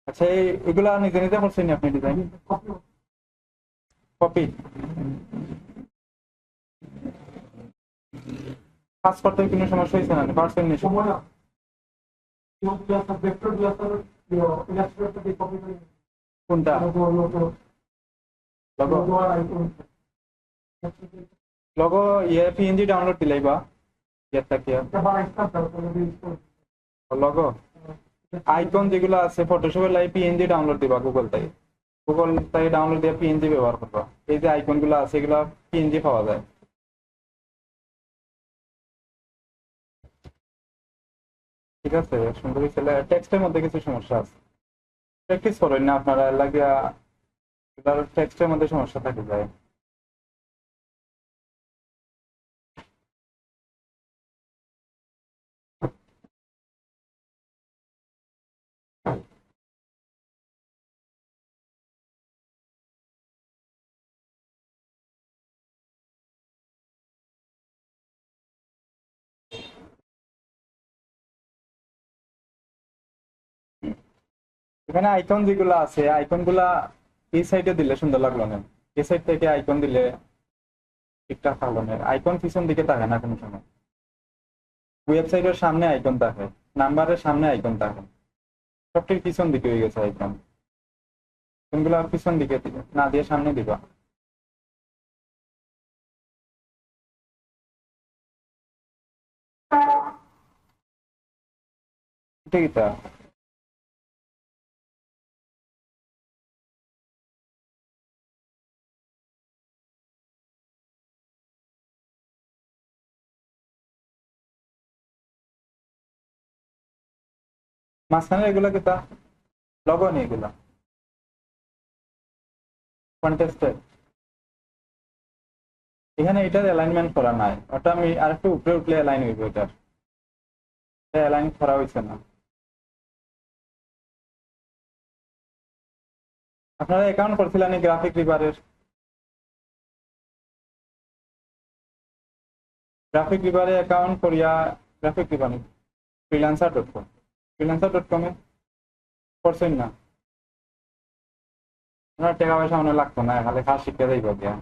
আচ্ছা এগুলা নিজে নিজে করছেন আপনি ডিজাইন কপি কাজ করতে কোনো সমস্যা হয়েছে না পারছেন নি সময় কোনটা লগো ইয়ে পিএনজি ডাউনলোড দিলাই বা ইয়ারটা কি লগো আইকন যেগুলো আছে ফটোশপের লাই পিএনজি ডাউনলোড দিবা গুগল থেকে ডাউনলোড দিয়ে পিএনজি ব্যবহার করবা এই যে আইকন গুলো আছে এগুলো পিএনজি পাওয়া যায় ঠিক আছে সুন্দর ছেলে টেক্সটের মধ্যে কিছু সমস্যা আছে প্র্যাকটিস করেন না আপনারা লাগিয়া টেক্সটের মধ্যে সমস্যা থাকে যায় এখানে আইকন যেগুলো আছে আইকন গুলা এই সাইডে দিলে সুন্দর লাগলো না এই সাইড থেকে আইকন দিলে ঠিকঠাক থাকলো না আইকন পিছন দিকে থাকে না কোনো সময় ওয়েবসাইটের সামনে আইকন থাকে নাম্বারের সামনে আইকন থাকে সবটির পিছন দিকে হয়ে গেছে আইকন কোনগুলো পিছন দিকে না দিয়ে সামনে দিবা ঠিক আছে মাঝখানে এগুলা কিতা লগো নি এগুলা কন্টেস্টেড এখানে এটার অ্যালাইনমেন্ট করা নাই ওটা আমি আরেকটু উপরে উঠলে অ্যালাইন হইব এটার অ্যালাইন করা হয়েছে না আপনারা অ্যাকাউন্ট করছিলেন গ্রাফিক রিভারের গ্রাফিক রিভারে অ্যাকাউন্ট করিয়া গ্রাফিক রিভার ফ্রিল্যান্সার.com ফ্রিল্যান্সার.com এ করছেন না আপনার টাকা পয়সা মনে লাগতো না খালি কাজ শিখতে যাইব গিয়া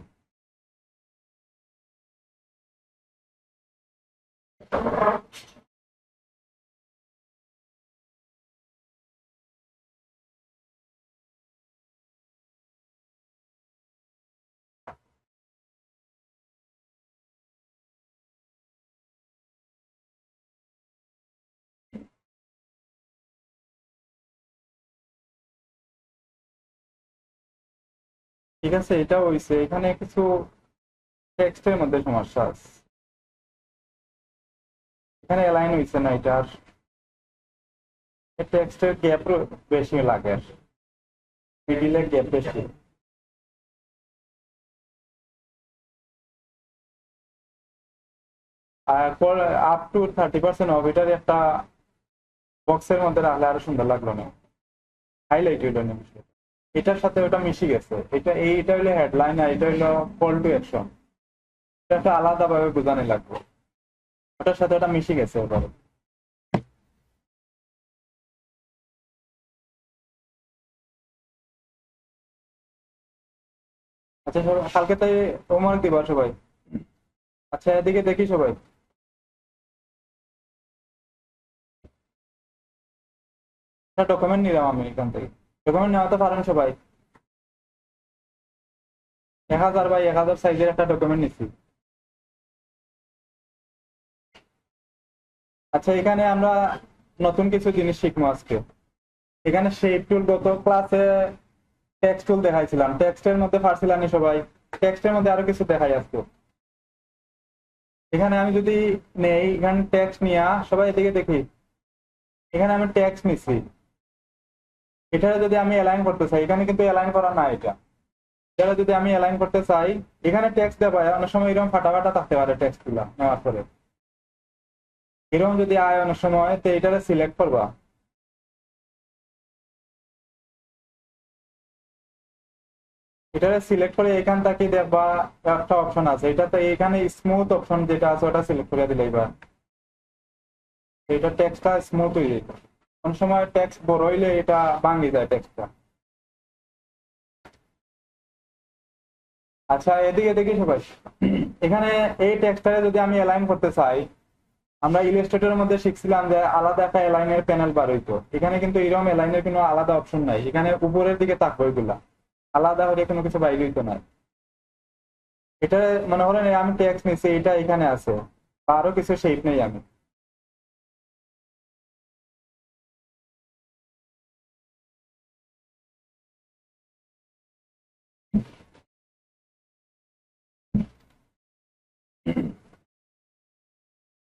ঠিক আছে এটা হইছে এখানে কিছু টেক্সটের মধ্যে সমস্যা আছে এখানে অ্যালাইন হইছে না এটার টেক্সটের গ্যাপ বেশি লাগে মিডিলে গ্যাপ বেশি আর পর আপ টু 30% অফ এটার একটা বক্সের মধ্যে রাখলে আরো সুন্দর লাগলো না হাইলাইট হইল না এটার সাথে ওটা মিশে গেছে এটা হইলো হেডলাইন আর এটা হইলো কল টু অ্যাকশন এটা একটা আলাদা ভাবে বোঝানো লাগবে ওটার সাথে ওটা মিশে গেছে ওটার আচ্ছা কালকে তাই হোমওয়ার্ক দিবা সবাই আচ্ছা এদিকে দেখি সবাই একটা ডকুমেন্ট নিলাম আমি এখান থেকে ডকুমেন্ট নেওয়াতে পারেন সবাই 1000 বাই 1000 সাইজের একটা ডকুমেন্ট নিচ্ছি আচ্ছা এখানে আমরা নতুন কিছু জিনিস শিখবো আজকে এখানে শেপ টুল গত ক্লাসে টেক্সট টুল দেখাইছিলাম টেক্সটের মধ্যে পারছিলাম সবাই টেক্সটের মধ্যে আরো কিছু দেখাই আজকে এখানে আমি যদি নেই এখানে টেক্সট নিয়ে সবাই এদিকে দেখি এখানে আমি টেক্সট নিচ্ছি এটা যদি আমি অ্যালাইন করতে চাই এখানে কিন্তু অ্যালাইন করা না এটা যদি আমি অ্যালাইন করতে চাই এখানে টেক্সট দেওয়া অনেক সময় এরকম ফাটা ফাটা থাকতে পারে টেক্সট গুলা নেওয়ার পরে এরকম যদি আয় অনেক সময় তো এটারে সিলেক্ট করবা এটারে সিলেক্ট করে এখান থেকে দেখবা একটা অপশন আছে এটাতে এখানে স্মুথ অপশন যেটা আছে ওটা সিলেক্ট করে দিলে এবার এটা টেক্সটটা স্মুথ হয়ে যেত। কোন সময় টেক্সট বড় হইলে এটা ভাঙে যায় টেক্সটটা। আচ্ছা, এদিকে দেখি সবাই, এখানে এই টেক্সটটারে যদি আমি অ্যালাইন করতে চাই, আমরা ইলাস্ট্রেটরের মধ্যে শিখছিলাম যে আলাদা একটা অ্যালাইনের প্যানেল বার হইতো। এখানে কিন্তু এরকম অ্যালাইনের কোনো আলাদা অপশন নাই, এখানে উপরের দিকে থাকবে ওইগুলা, আলাদা হলে কোনো কিছু বাইরে হইতো না। এটা মনে করেন আমি টেক্সট নিচ্ছি, এটা এখানে আছে, বা আরো কিছু শেপ নেই আমি।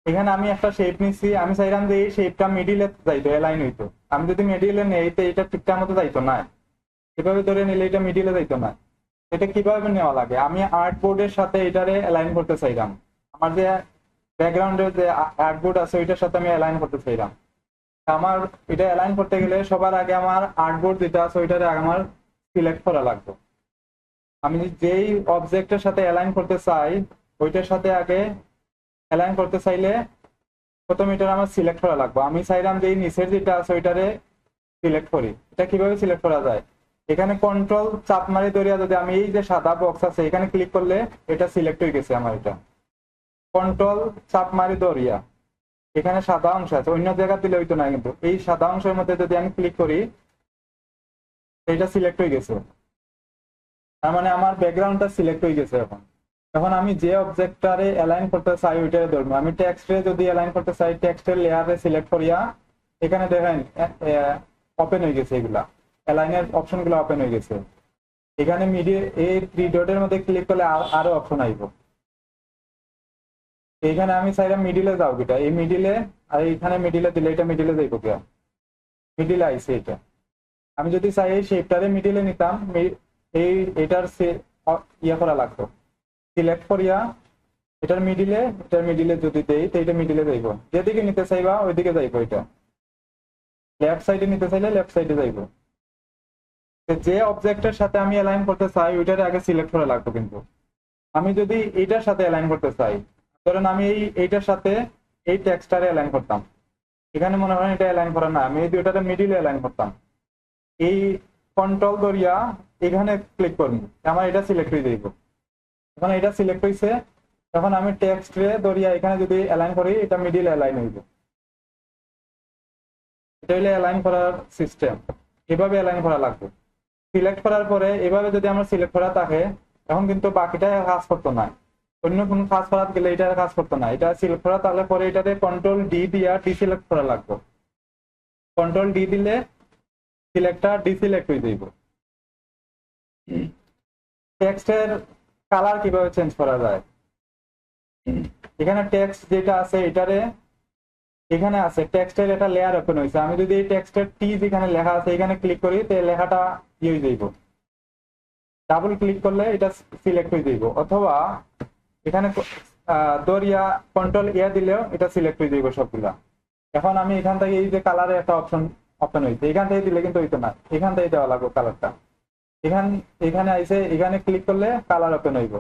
এখানে আমি একটা শেপ নিচ্ছি, আমি চাইলাম যে এই শেপটা মিডিলে যাইতো, অ্যালাইন হইতো। আমি যদি মিডিলে নেই তো এটা ঠিকঠাক মতো যাইতো না, এভাবে ধরে নিলে এটা মিডিলে যাইতো না। এটা কিভাবে নেওয়া লাগে, আমি আর্ট বোর্ডের সাথে এটারে অ্যালাইন করতে চাইলাম, আমার যে ব্যাকগ্রাউন্ডের যে আর্ট বোর্ড আছে ওইটার সাথে আমি অ্যালাইন করতে চাইলাম। আমার এটা অ্যালাইন করতে গেলে সবার আগে আমার আর্ট বোর্ড যেটা আছে ওইটারে আমার সিলেক্ট করা লাগবে। আমি যেই অবজেক্টের সাথে অ্যালাইন করতে চাই ওইটার সাথে আগে অ্যালাইন করতে চাইলে প্রথমে এটা আমার সিলেক্ট করা লাগবে। আমি চাইলাম যে এই নিচের যেটা আছে ওইটারে সিলেক্ট করি। এটা কিভাবে সিলেক্ট করা যায়, এখানে কন্ট্রোল চাপ মারি ধরিয়া যদি আমি এই যে সাদা বক্স আছে এখানে ক্লিক করলে এটা সিলেক্ট হয়ে গেছে আমার। এটা কন্ট্রোল চাপ মারি ধরিয়া এখানে সাদা অংশ আছে, অন্য জায়গা দিলে হইতো না, কিন্তু এই সাদা অংশের মধ্যে যদি আমি ক্লিক করি এটা সিলেক্ট হয়ে গেছে। তার মানে আমার ব্যাকগ্রাউন্ডটা সিলেক্ট হয়ে গেছে। এখন এখন আমি যে অবজেক্টটারে অ্যালাইন করতে চাই ওইটারে ধরবো। আমি টেক্সটে যদি অ্যালাইন করতে চাই টেক্সটের লেয়ারে সিলেক্ট করিয়া এখানে দেখেন ওপেন হয়ে গেছে, এগুলা অ্যালাইনের অপশন গুলো ওপেন হয়ে গেছে। এখানে মিডিয়ে এই থ্রি ডটের মধ্যে ক্লিক করলে আরো অপশন আইব। এইখানে আমি চাইলাম মিডিলে যাও কিটা, এই মিডিলে আর এইখানে মিডিলে দিলে এটা মিডিলে যাইব কিয়া, মিডিলে আইছে এটা। আমি যদি চাই এই শেপটারে মিডিলে নিতাম, এই এটার ইয়া করা লাগতো, সিলেক্ট করিয়া এটার মিডিলে যদি দেই তো এটা মিডিলে যাইব। যেদিকে নিতে চাইবা ওইদিকে যাইব, এটা লেফট সাইডে নিতে চাইলে লেফট সাইডে যাইব। যে অবজেক্টের সাথে আমি অ্যালাইন করতে চাই ওইটারে আগে সিলেক্ট করা লাগতো। কিন্তু আমি যদি এইটার সাথে অ্যালাইন করতে চাই, ধরেন আমি এইটার সাথে এই টেক্সটারে অ্যালাইন করতাম, এখানে মনে হয় এটা অ্যালাইন করা না, আমি এই দুইটারে মিডিলে অ্যালাইন করতাম, এই কন্ট্রোল ধরিয়া এখানে ক্লিক করবো, আমার এটা সিলেক্ট হয়ে যাইব। এখন এটা সিলেক্ট হয়েছে, এখন আমি টেক্সটে ধরিয়া এখানে যদি অ্যালাইন করি এটা মিডিল অ্যালাইন হইব। এটা হইলে অ্যালাইন করার সিস্টেম, এভাবে অ্যালাইন করা লাগবে। সিলেক্ট করার পরে এভাবে যদি আমার সিলেক্ট করা থাকে এখন কিন্তু বাকিটা কাজ করতো না, অন্য কোনো কাজ করার গেলে এটা কাজ করতো না। এটা সিলেক্ট করা তাহলে পরে এটাতে কন্ট্রোল ডি দিয়া ডিসিলেক্ট করা লাগবে। কন্ট্রোল ডি দিলে সিলেক্টটা ডিসিলেক্ট হয়ে যাইব। টেক্সটের কালার কিভাবে চেঞ্জ করা যায়, এখানে টেক্সট যেটা আছে এটারে এখানে আছে টেক্সটের একটা লেয়ার ওপেন হয়েছে, আমি যদি এই টেক্সটের টি যেখানে লেখা আছে এখানে ক্লিক করি তো লেখাটা ইয়ে হয়ে যাইব, ডাবল ক্লিক করলে এটা সিলেক্ট হয়ে যাইব। অথবা এখানে দরিয়া কন্ট্রোল এ দিলেও এটা সিলেক্ট হয়ে যাইব সবগুলা। এখন আমি এখান থেকে এই যে কালারের একটা অপশন ওপেন হয়েছে, এখান থেকে দিলে কিন্তু হইতো না, এখান থেকে দেওয়া লাগবে কালারটা। এখানে আইসে এখানে ক্লিক করলে কালার ওপেন হইব।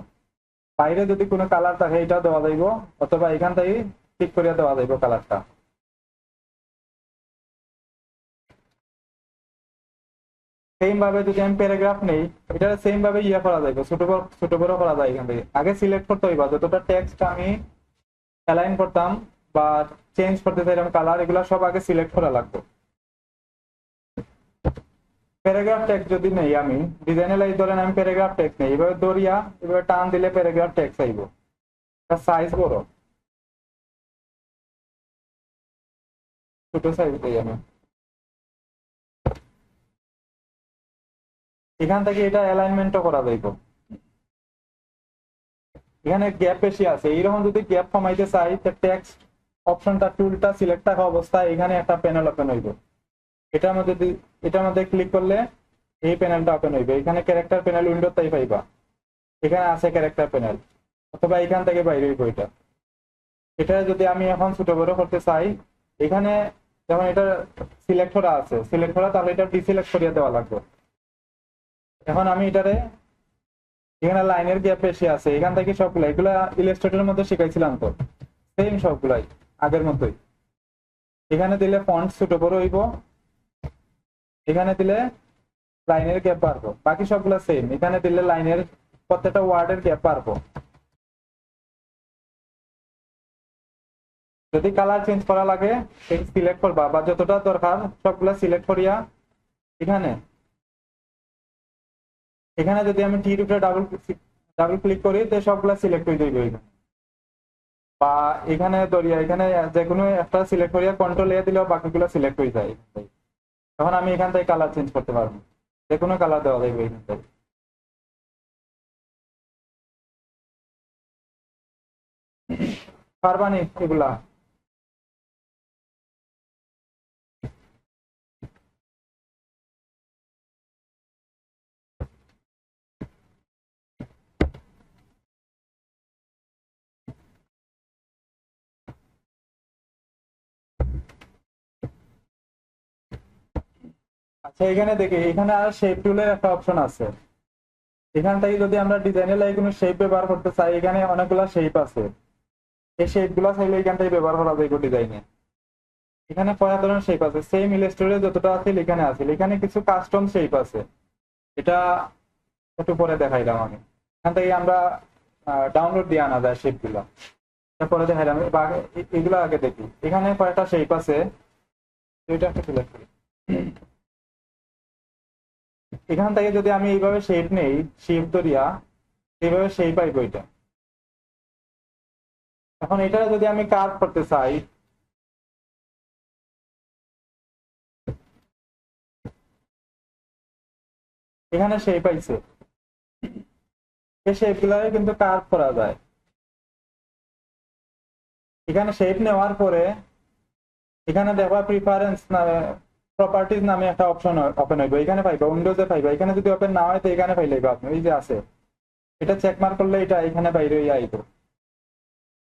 বাইরে যদি কোনো কালার থাকে এটা দেওয়া যাইব, অথবা এখান থেকে ক্লিক করিয়া দেওয়া যাইব কালারটা। সেম ভাবে যদি আমি প্যারাগ্রাফ নেই এটা সেম ভাবে ইয়ে করা যাইব, ছোট বড় করা যায়। এখান থেকে আগে সিলেক্ট করতে হইবা যতটা টেক্সট আমি অ্যালাইন করতাম বা চেঞ্জ করতে চাইলাম কালার, এগুলা সব আগে সিলেক্ট করা লাগবে। প্যারাগ্রাফ টেক্সট যদি নেই আমি ডিজাইনালাইজ ধরেন আমি প্যারাগ্রাফ টেক্সট নেই, এভাবে দরিয়া এভাবে টান দিলে প্যারাগ্রাফ টেক্সট আইব। সাইজ বড়, ছোট সাইজ দেই আমি। এখান থেকে এটা অ্যালাইনমেন্টও করা যাইব। এখানে গ্যাপ বেশি আছে, এইরকম যদি গ্যাপ কমাইতে চাই টেক্সট অপশনটা টুলটা সিলেক্ট থাকা অবস্থায় এখানে একটা প্যানেল ওপেন হইব। এটার মধ্যে ক্লিক করলে এই প্যানেলটা ওপেন হইবে। এখানে ক্যারেক্টার প্যানেল উইন্ডো তাই পাইবা, এখানে আছে ক্যারেক্টার প্যানেল, অথবা এখান থেকে বাইরে হইব। এটা যদি আমি এখন ছোট বড় করতে চাই এখানে যেমন এটা সিলেক্ট করা আছে, সিলেক্ট করা তাহলে এটা ডিসিলেক্ট করিয়া দেওয়া লাগবে। এখন আমি এটারে এখানে লাইনের গ্যাপ বেশি আছে, এখান থেকে সবগুলা এগুলা ইলাস্ট্রেটরের মধ্যে শিখাইছিলাম তো, সেম সবগুলাই আগের মতোই। এখানে দিলে ফন্ট ছোট বড় হইব, এখানে দিলে লাইনের গ্যাপ বাড়বো, বাকি সবগুলো সেম। এখানে দিলে লাইনের প্রত্যেকটা ওয়ার্ডের গ্যাপ বাড়বো। যদি কালার চেঞ্জ করা লাগে সিলেক্ট করবা, বা যতটা দরকার সবগুলা সিলেক্ট করিয়া এখানে এখানে যদি আমি টির উপরে ডাবল ক্লিক করি তো সবগুলা সিলেক্ট হয়ে যাবে এখানে। বা এখানে ধরিয়া এখানে যে কোনো একটা সিলেক্ট করিয়া কন্ট্রোল এ দিলেও বাকিগুলো সিলেক্ট হয়ে যায়। তখন আমি এখান থেকে কালার চেঞ্জ করতে পারবো, যে কোনো কালার দেওয়া যাবে এখান থেকে। পারবানি এগুলা? আচ্ছা এখানে দেখি, এখানে আর শেপ টুলের একটা অপশন আছে। এখান থেকে যদি আমরা ডিজাইনের লাগে কোনো শেপ ব্যবহার করতে চাই, এখানে অনেকগুলা শেপ আছে। এই শেপ গুলা চাইলে এখান থেকে ব্যবহার করা যায় ডিজাইনে। এখানে কয়েক ধরনের শেপ আছে, সেম ইলাস্ট্রেটরে যতটা আছে এখানে আছে। এখানে কিছু কাস্টম শেপ আছে, এটা একটু পরে দেখাইলাম আমি। এখান থেকে আমরা ডাউনলোড দিয়ে আনা যায় শেপ গুলা, পরে দেখাইলাম। এগুলো আগে দেখি। এখানে কয়েকটা শেপ আছে, এটা একটা সিলেক্ট করি। এখান থেকে যদি আমি এইভাবে শেপ নেই, শেপ ধরিয়া এইভাবে শেপ আইব এটা। এখন এটা যদি আমি কাট করতে চাই, এখানে শেপ আইছে, এই শেপ গুলাকে কিন্তু কাট করা যায়। এখানে শেপ নেওয়ার পরে এখানে দেখবা প্রিফারেন্স নামে প্রপার্টিজ নামে একটা অপশন ওপেন হইবে, এখানে পাইবা, উইন্ডোজে পাইবা। এখানে যদি ওপেন না হয় তো এখানে পাইলেবা আপনি, এই যে আছে এটা চেক মার্ক করলে এটা এখানে বাইরে হয়ে আইব।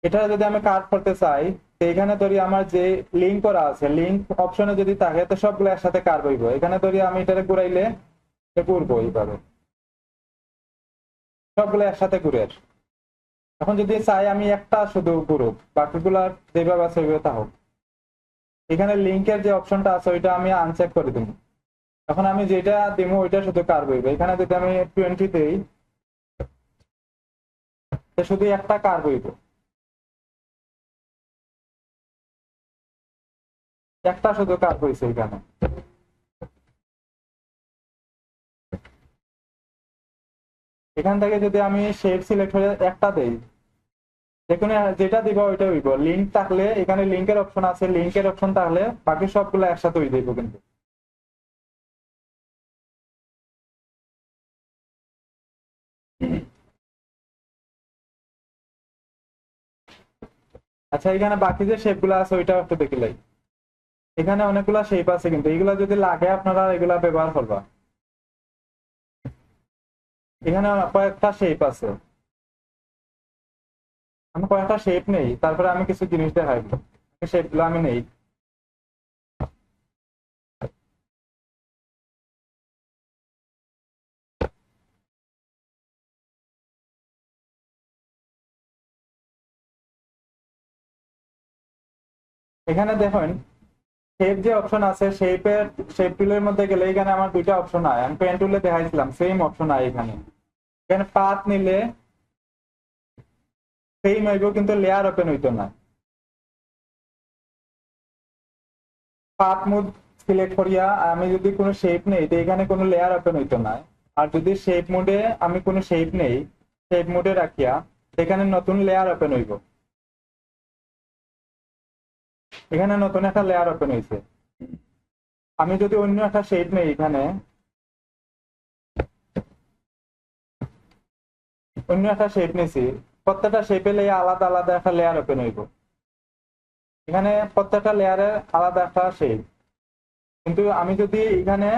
এটা যদি আমি কাট করতে চাই তো এখানে ধরি আমার যে লিঙ্ক করা আছে, লিঙ্ক অপশনে যদি থাকে তো সবগুলো একসাথে কাট হইব। এখানে ধরি আমি এটাকে ঘুরাইলে ঘুরবো এইভাবে, সবগুলো একসাথে ঘুরে। এখন যদি চাই আমি একটা শুধু ঘুরুক, বাকিগুলা যেভাবে আছে ওইভাবে থাকুক। এখানে লিঙ্কের যে অপশনটা আছে ওইটা আমি আনচেক করে দিব। এখন আমি যেটা দিব ওইটা শুধু কার্ভ হইবে। এখানে যদি আমি 20 দেই শুধু একটা কার্ভ হইব, একটা শুধু কার্ভ হয়েছে এখানে। এখান থেকে যদি আমি শেপ সিলেক্ট করে একটা দেই, যেখানে যেটা দিব ওইটা হইব। লিঙ্ক থাকলে এখানে লিঙ্কের অপশন আছে, লিঙ্কের অপশন থাকলে বাকি সবগুলো একসাথে হয়ে যাইব কিন্তু। আচ্ছা এখানে বাকি যে শেপ গুলো আছে ওইটা একটু দেখিলাই। এখানে অনেকগুলা শেপ আছে কিন্তু এগুলা যদি লাগে আপনারা এগুলা ব্যবহার করবা। এখানে কয়েকটা শেপ আছে, আমি কয়েকটা শেপ নেই, তারপরে আমি কিছু জিনিস দেখাইবো। শেপ গুলো আমি নেই। এখানে দেখেন শেপ যে অপশন আছে, শেপ টুলের মধ্যে গেলে এখানে আমার দুইটা অপশন হয়। আমি পেন টুলে দেখাইছিলাম সেম অপশন হয় এখানে। এখানে পাথ নিলে সেম হইব কিন্তু লেয়ার ওপেন হইতো না। পাথ মোড সিলেক্ট করিয়া আমি যদি কোনো শেপ নেই তো এখানে কোনো লেয়ার ওপেন হইতো না। আর যদি শেপ মোডে আমি কোনো শেপ নেই, শেপ মোডে রাখিয়া এখানে নতুন লেয়ার ওপেন হইব। এখানে নতুন একটা লেয়ার ওপেন হয়েছে। আমি যদি অন্য একটা শেপ নেই, এখানে অন্য একটা শেপ নিছি, প্রত্যেকটা শেপে আলাদা আলাদা একটা লেয়ার ওপেন হইব। এখানে প্রত্যেকটা লেয়ারে আলাদা একটা শেপ। কিন্তু আমি যদি এখানে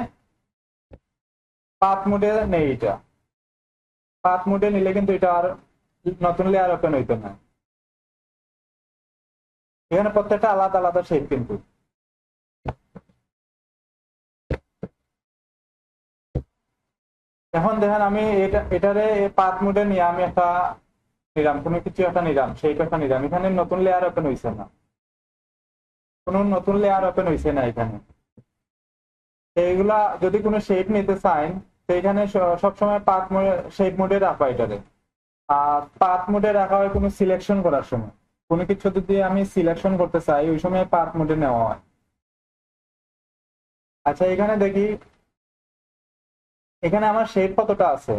পাথ মোডে নেই, এটা পাথ মোডে নিলে কিন্তু এটা আর নতুন লেয়ার ওপেন হইতো না। এখানে প্রত্যেকটা আলাদা আলাদা শেপ কিন্তু। এখন দেখেন আমি এটারে পাথ মোডে নিয়ে আমি একটা নিলাম, কোনো কিছু একটা নিলাম, শেপ একটা নিলাম, এখানে নতুন লেয়ার ওপেন হইছে না। কোনো নতুন লেয়ার ওপেন হয়েছে না এখানে। এইগুলা যদি কোনো শেপ নিতে চান তো এখানে সবসময় পাথ শেপ মোডে রাখা এটারে। আর পাথ মোডে রাখা হয় কোনো সিলেকশন করার সময়, কোনো কিছু যদি আমি সিলেকশন করতে চাই ওই সময় পাথ মোডে নেওয়া হয়। আচ্ছা এখানে দেখি এখানে আমার শেপ কতটা আছে।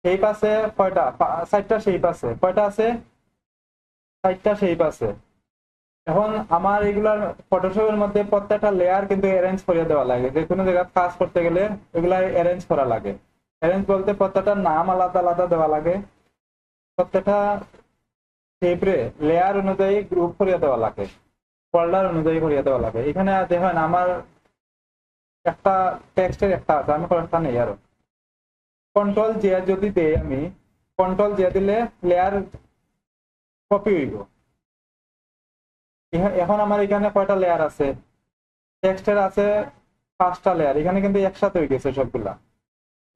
শেপ আছে কয়টা? 4টা শেপ আছে। কয়টা আছে? 4টা শেপ আছে। এখন আমার এগুলার ফটোশপের মধ্যে প্রত্যেকটা লেয়ার কিন্তু অ্যারেঞ্জ করে দেওয়া লাগে, যে কোনো জায়গায় কাজ করতে গেলে এগুলা অ্যারেঞ্জ করা লাগে। অ্যারেঞ্জ বলতে প্রত্যেকটা নাম আলাদা আলাদা দেওয়া লাগে, প্রত্যেকটা শেপরে লেয়ার অনুযায়ী গ্রুপ করিয়ে দেওয়া লাগে, ফোল্ডার অনুযায়ী করিয়ে দেওয়া লাগে। এখানে দেখেন আমার একটা টেক্সটের একটা আছে, আমি কয়েকটা নেই আরো। কন্ট্রোল জে যদি দেই আমি, কন্ট্রোল জে দিলে লেয়ার কপি হইব। এখন আমার এখানে কয়টা লেয়ার আছে? টেক্সটের আছে 5টা লেয়ার, এখানে কিন্তু একসাথে হয়ে গেছে সবগুলা।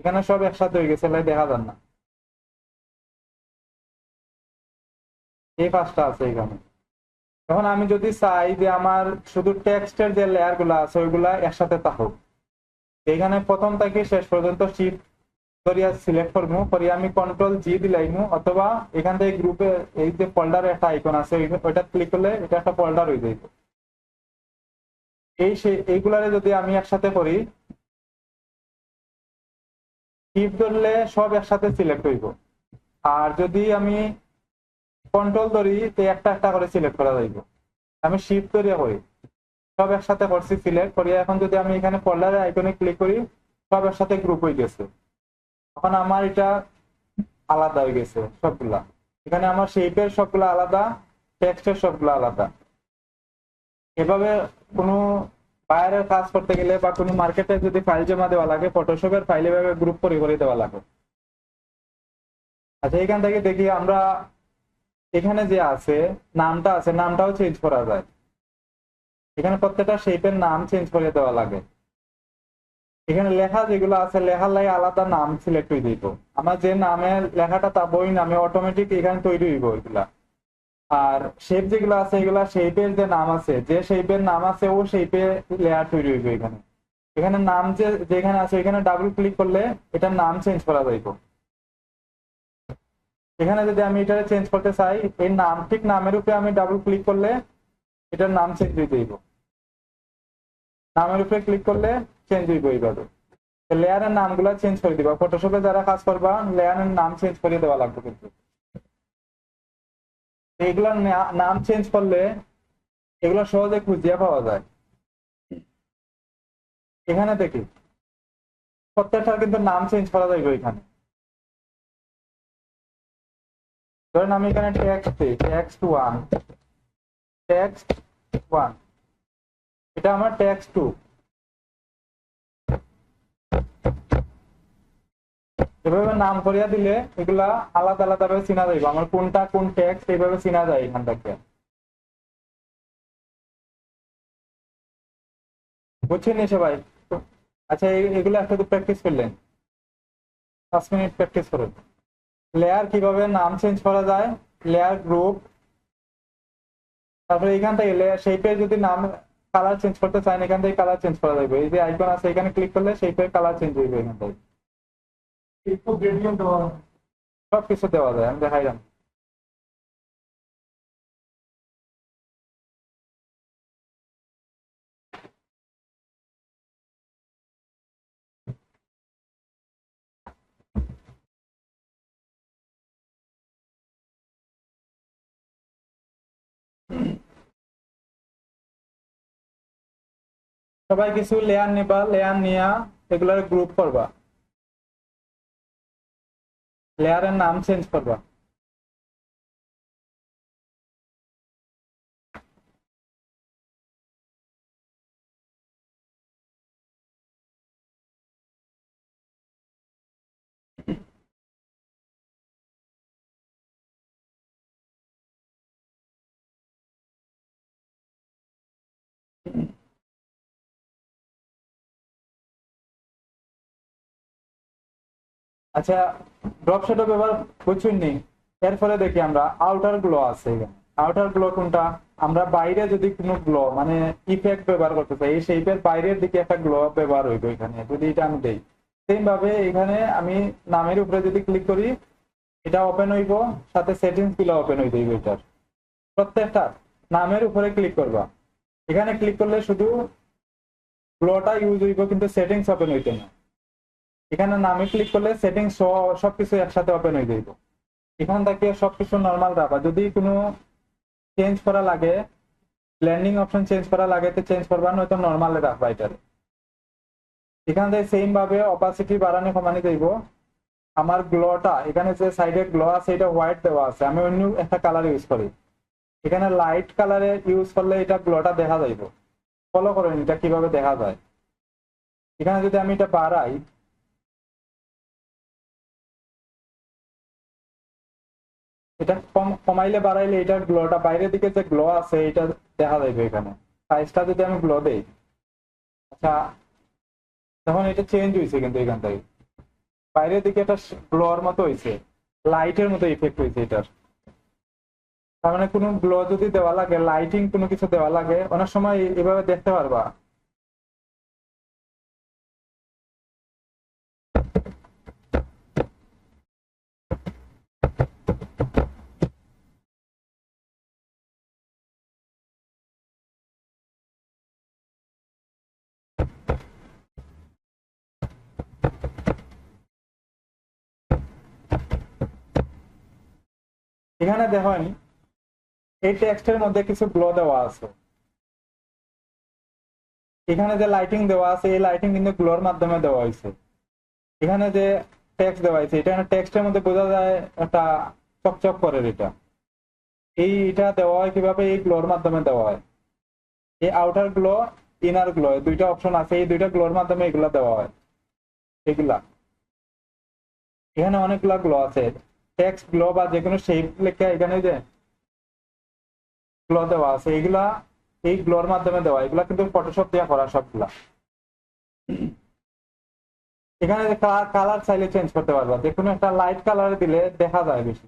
এখানে সব একসাথে হয়ে গেছে, দেখা যান না, এই 5টা আছে এখানে। এখন আমি যদি চাই যে আমার শুধু টেক্সটের যে লেয়ার গুলা আছে ওইগুলা একসাথে থাকুক, এখানে প্রথম থেকে শেষ পর্যন্ত শিফট করিয়া সিলেক্ট করবো, করি আমি কন্ট্রোল জি দিলাইমু, অথবা এখান থেকে গ্রুপে এই যে ফোল্ডার একটা আইকন আছে ওইটা ক্লিক করলে এটা একটা ফোল্ডার হয়ে যাইব। এইগুলারে যদি আমি একসাথে করি, শিফট ধরলে সব একসাথে সিলেক্ট হইব। আর যদি আমি কন্ট্রোল ধরি তো একটা একটা করে সিলেক্ট করা যাইব। আমি শিফট ধরিয়া করি, সব একসাথে করছি সিলেক্ট করি। এখন যদি আমি এখানে ফোল্ডারের আইকনে ক্লিক করি, সব একসাথে গ্রুপ হয়ে গেছে। এখন আমার এটা আলাদা হয়ে গেছে সবগুলা। এখানে আমার শেপের সবগুলা আলাদা, টেক্সটের সবগুলা আলাদা। এভাবে কোনো বাইরের কাজ করতে গেলে বা কোনো মার্কেটে যদি ফাইল জমা দেওয়া লাগে, ফটোশপের ফাইল এভাবে গ্রুপ করে করে দেওয়া লাগে। আচ্ছা এখান থেকে দেখি আমরা এখানে যে আছে নামটা আছে, নামটাও চেঞ্জ করা যায়। এখানে প্রত্যেকটা শেপের নাম চেঞ্জ করে দেওয়া লাগে। এখানে লেখা যেগুলো আছে লেখার লাগে আলাদা নাম সিলেক্ট হয়ে দিত। আমার যে নামে লেখাটা তা বই নামে অটোমেটিক এখানে তৈরি হইব ওইগুলা। আর শেপ যেগুলো আছে এগুলা শেপের যে নাম আছে, যে শেপের নাম আছে ও শেপে লেয়ার তৈরি হইবে। এখানে এখানে নাম যেখানে আছে এখানে ডাবল ক্লিক করলে এটার নাম চেঞ্জ করা যাইব। এখানে যদি আমি এটা চেঞ্জ করতে চাই, এই নাম ঠিক নামের উপরে আমি ডাবল ক্লিক করলে এটার নাম চেঞ্জ হয়ে যাইব। নামের উপরে ক্লিক করলে চেঞ্জ হইব এইভাবে। লেয়ারের নামগুলা চেঞ্জ করে দিবা। ফটোশপে যারা কাজ করবা লেয়ারের নাম চেঞ্জ করে দেওয়া লাগবে কিন্তু। এইগুলার নাম চেঞ্জ করলে এগুলো সহজে খুঁজিয়া পাওয়া যায়। এখানে দেখি প্রত্যেকটার কিন্তু নাম চেঞ্জ করা যাইবে। এখানে ধরেন আমি এখানে টেক্সট দিই, টেক্সট 1, টেক্সট 1, এটা আমার টেক্সট 2। এভাবে নাম করিয়া দিলে এগুলা আলাদা আলাদা ভাবে চিনা যাইব, আমার কোনটা কোন টেক্সট এইভাবে চিনা যায় এখান থেকে। বুঝছেন নি সবাই? আচ্ছা এগুলো একসাথে প্র্যাকটিস করলেন, 5 মিনিট প্র্যাকটিস করুন। লেয়ার কিভাবে নাম চেঞ্জ করা যায়, লেয়ার গ্রুপ, তারপরে এখান থেকে শেপের যদি নাম কালার চেঞ্জ করতে চান এখান থেকে কালার চেঞ্জ করা যাবে। এই যে আইকন আছে এখানে ক্লিক করলে শেপের কালার চেঞ্জ হইবে। এখান থেকে সবকিছু দেওয়া যায়, আমি দেখাইলাম। সবাই কিছু লেয়ার নিবা, লেয়ার নিয়া এগুলার গ্রুপ করবা, লেয়ারের নাম চেঞ্জ করবা। আচ্ছা ড্রপ শ্যাডো ব্যবহার বুঝছেন নি? এরপরে দেখি আমরা আউটার গুলো আছে এখানে। আউটার গ্লো কোনটা? আমরা বাইরে যদি কোনো গ্লো মানে ইফেক্ট ব্যবহার করতে চাই, এই শেপের বাইরের দিকে একটা গ্লো ব্যবহার হইব এখানে, যদি এটা আমি দেই। সেম ভাবে এখানে আমি নামের উপরে যদি ক্লিক করি, এটা ওপেন হইব, সাথে সেটিংস গুলো ওপেন হইব এটার। প্রত্যেকটা নামের উপরে ক্লিক করবা, এখানে ক্লিক করলে শুধু গ্লোটা ইউজ হইব, কিন্তু সেটিংস ওপেন হইতে না। এখানে নামে ক্লিক করলে সেটিংস সবকিছু একসাথে ওপেন হয়ে যাইব। এখান থেকে সবকিছু নর্মাল রাখবা, যদি কোনো চেঞ্জ করা লাগে, ব্লেন্ডিং অপশন চেঞ্জ করা লাগে তো চেঞ্জ করবা, নয়তো নর্মালে রাখবা এটারে। এখান থেকে সেম ভাবে অপাসিটি বাড়ানো কমানো যাইব। আমার গ্লোটা এখানে যে সাইডে গ্লো আছে এটা হোয়াইট দেওয়া আছে, আমি অন্য একটা কালার ইউজ করি। এখানে লাইট কালারে ইউজ করলে এটা গ্লোটা দেখা যাইব। ফলো করেন এটা কিভাবে দেখা যায়। এখানে যদি আমি এটা বাড়াই, এটা কমাইলে বাড়াইলে এটা গ্লোটা বাইরের দিকে যে গ্লো আছে এটা দেখা যাইবে এখানে। সাইজটা যদি আমি গ্লো দেই, আচ্ছা তখন এটা চেঞ্জ হয়েছে, কিন্তু এখান থেকে বাইরের দিকে এটা গ্লোর মতো হয়েছে, লাইটের মতো ইফেক্ট হয়েছে এটার। তার মানে কোনো গ্লো যদি দেওয়া লাগে, লাইটিং কোনো কিছু দেওয়া লাগে, অনেক সময় এভাবে দেখতে পারবা। এখানে দেখেন এই টেক্সটের মধ্যে কিছু গ্লো দেওয়া আছে, এখানে যে লাইটিং দেওয়া আছে এই লাইটিং কিন্তু গ্লোর মাধ্যমে দেওয়া হয়েছে। এখানে যে টেক্সট দেওয়া হয়েছে এটা টেক্সটের মধ্যে বোঝা যায় একটা চকচক করে, এটা এটা দেওয়া হয় কিভাবে, এই গ্লোর মাধ্যমে দেওয়া হয়। এই আউটার গ্লো, ইনার গ্লো, দুইটা অপশন আছে, এই দুইটা গ্লোর মাধ্যমে এগুলা দেওয়া হয়। এগুলা এখানে অনেকগুলা গ্লো আছে, টেক্সট গ্লো বা যে কোনো শেপ লেখা এখানে যে গ্লো দেওয়া আছে, এগুলা এই গ্লোর মাধ্যমে দেওয়া, এগুলা কিন্তু ফটোশপ দিয়ে করা সবগুলা। এখানে কালার চাইলে চেঞ্জ করতে পারবা, যে কোনো একটা লাইট কালার দিলে দেখা যায় বেশি।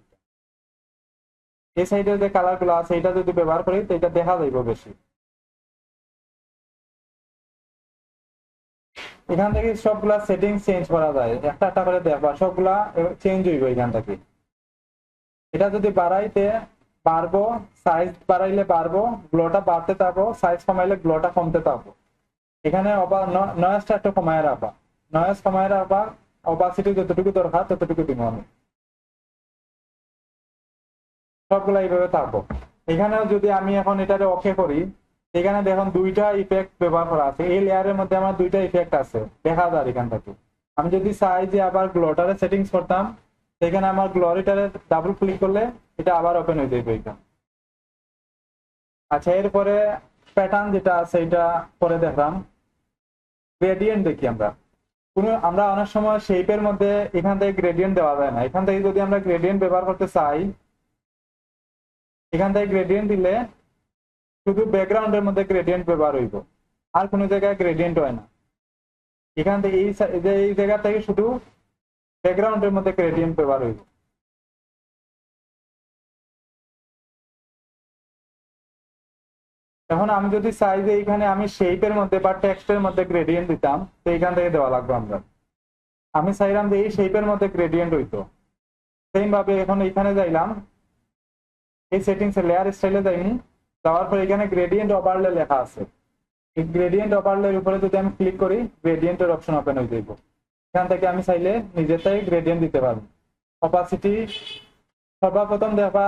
এই সাইডের যে কালার গুলো আছে এটা যদি ব্যবহার করি তো এটা দেখা যাইব বেশি। এখান থেকে সবগুলা সেটিং চেঞ্জ করা যায়, একটা একটা করে দেখবা সবগুলা চেঞ্জ হইব এখান থেকে। এটা যদি বাড়াইতে বাড়বো, সাইজ বাড়াইলে বাড়বো, গ্লোটা বাড়তে থাকবো, সাইজ কমাইলে গ্লোটা কমতে থাকবো। এখানে নয়েজটা একটু কমায় রাখবা, নয়েজ কমায় রাখবা, অপাসিটি যতটুকু দরকার ততটুকু দিব আমি। সবগুলা এইভাবে থাকবো। এখানেও যদি আমি এখন এটারে ওকে করি, এখানে দেখুন দুইটা ইফেক্ট ব্যবহার করা আছে, এই লেয়ারের মধ্যে আমার দুইটা ইফেক্ট আছে, দেখা যায় এখান থেকে। আমি যদি চাই যে আবার গ্লোটারে সেটিংস করতাম, এখানে আমার গ্লোরিটারে ডাবল ক্লিক করলে এটা আবার ওপেন হয়ে যাবে এখানে। আচ্ছা এরপরে প্যাটার্ন যেটা আছে এটা পরে দেখলাম। গ্রেডিয়েন্ট দেখি আমরা, আমরা অনেক সময় শেপের মধ্যে এখান থেকে গ্রেডিয়েন্ট দেওয়া যায় না, এখান থেকে যদি আমরা গ্রেডিয়েন্ট ব্যবহার করতে চাই, এখান থেকে গ্রেডিয়েন্ট দিলে শুধু ব্যাকগ্রাউন্ডের মধ্যে গ্রেডিয়েন্ট ব্যবহার হইব, আর কোনো জায়গায় গ্রেডিয়েন্ট হয় না। এখান থেকে এই জায়গা থেকে শুধু ব্যাকগ্রাউন্ডের মধ্যে গ্রেডিয়েন্ট ব্যবহার হইব। এখন আমি যদি চাই যে এখানে আমি শেপের মধ্যে বা টেক্সটের মধ্যে গ্রেডিয়েন্ট দিতাম, তো এখান থেকে দেওয়া লাগবে আমরা। আমি চাইলাম যে এই শেপের মধ্যে গ্রেডিয়েন্ট হইতো, সেম ভাবে এখন এখানে যাইলাম, এই সেটিংস লেয়ার স্টাইলে যাইনি, যাওয়ার পর এখানে গ্রেডিয়েন্ট ওভারলে লেখা আছে, এই গ্রেডিয়েন্ট ওভারলের উপরে যদি আমি ক্লিক করি গ্রেডিয়েন্টের অপশন ওপেন হয়ে যাইব। এখান থেকে আমি চাইলে নিজেরটাই গ্রেডিয়েন্ট দিতে পারবো। অপাসিটি সর্বপ্রথম দেখবা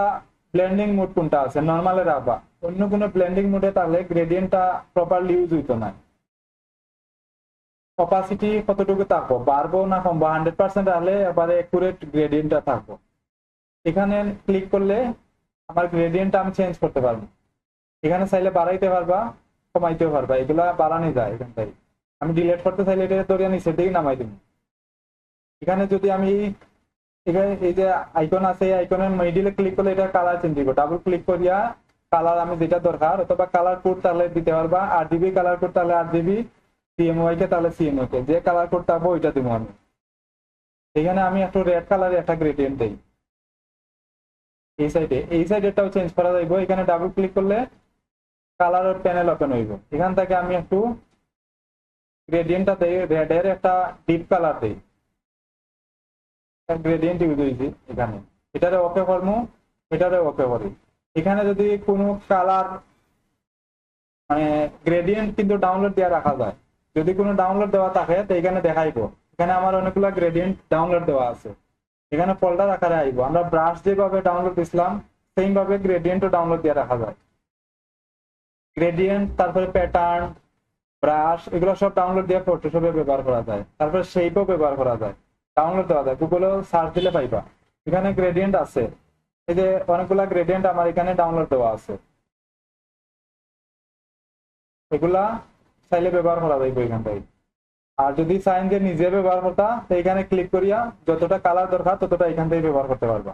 ব্লেন্ডিং মুড কোনটা আছে, নর্মালে রাখবা, অন্য কোনো ব্লেন্ডিং মুডে তাহলে গ্রেডিয়েন্টটা প্রপারলি ইউজ হইতো না। অপাসিটি কতটুকু থাকবো, বাড়বো না কমবো, 100% রাখলে এবারে একুরেট গ্রেডিয়েন্টটা থাকবো। এখানে ক্লিক করলে আমার গ্রেডিয়েন্টটা আমি চেঞ্জ করতে পারবো, এখানে চাইলে বাড়াইতে পারবা, কমাইতেও পারবা, এগুলা বাড়ানো যায় এখান থেকে। আমি ডিলিট করতে চাইলে এটা ধরে নিচের দিকে নামাই দিব। এখানে যদি আমি এখানে এই যে আইকন আছে, এই আইকনের মিডিলে ক্লিক করলে এটা কালার চেঞ্জ দিব, ডাবল ক্লিক করিয়া কালার আমি যেটা দরকার, অথবা কালার কোড তাহলে দিতে পারবা, RGB কালার কোড তাহলে RGB, CMY কে তাহলে CMY কে, যে কালার কোড পাবো ওইটা দিব আমি। এখানে আমি একটু রেড কালারের একটা গ্রেডিয়েন্ট দেই, এই সাইডেরটাও চেঞ্জ করা যাইব। এখানে ডাবল ক্লিক করলে কালার প্যানেল ওপেন হইব। এখান থেকে আমি একটু গ্রেডিয়েন্টটা দেই, রেডের একটা ডিপ কালার দেই, গ্রেডিয়েন্ট ইউজ হয়েছি এখানে। এটারে ওকে করবো, এটারে ওকে করি। এখানে যদি কোনো কালার মানে গ্রেডিয়েন্ট কিন্তু ডাউনলোড দিয়ে রাখা যায়। যদি কোনো ডাউনলোড দেওয়া থাকে তো এখানে দেখাইবো। এখানে আমার অনেকগুলো গ্রেডিয়েন্ট ডাউনলোড দেওয়া আছে, এখানে ফোল্ডার আকারে আইবো। আমরা ব্রাশ যেভাবে ডাউনলোড দিছিলাম সেম ভাবে গ্রেডিয়েন্টও ডাউনলোড দিয়ে রাখা যায়। গ্রেডিয়েন্ট, তারপরে প্যাটার্ন, ব্রাশ, এগুলো সব ডাউনলোড দিয়ে ফটোশপে ব্যবহার করা যায়। তারপরে শেপও ব্যবহার করা যায়, ডাউনলোড দেওয়া যায়। গুগলেও সার্চ দিলে পাইবা। এখানে গ্রেডিয়েন্ট আছে, এই যে অনেকগুলা গ্রেডিয়েন্ট আমার এখানে ডাউনলোড দেওয়া আছে। এগুলা চাইলে ব্যবহার করা যাইব এখান থেকে। আর যদি চাইন যে নিজে ব্যবহার করতা তো এখানে ক্লিক করিয়া যতটা কালার দরকার ততটা এখান থেকে ব্যবহার করতে পারবা।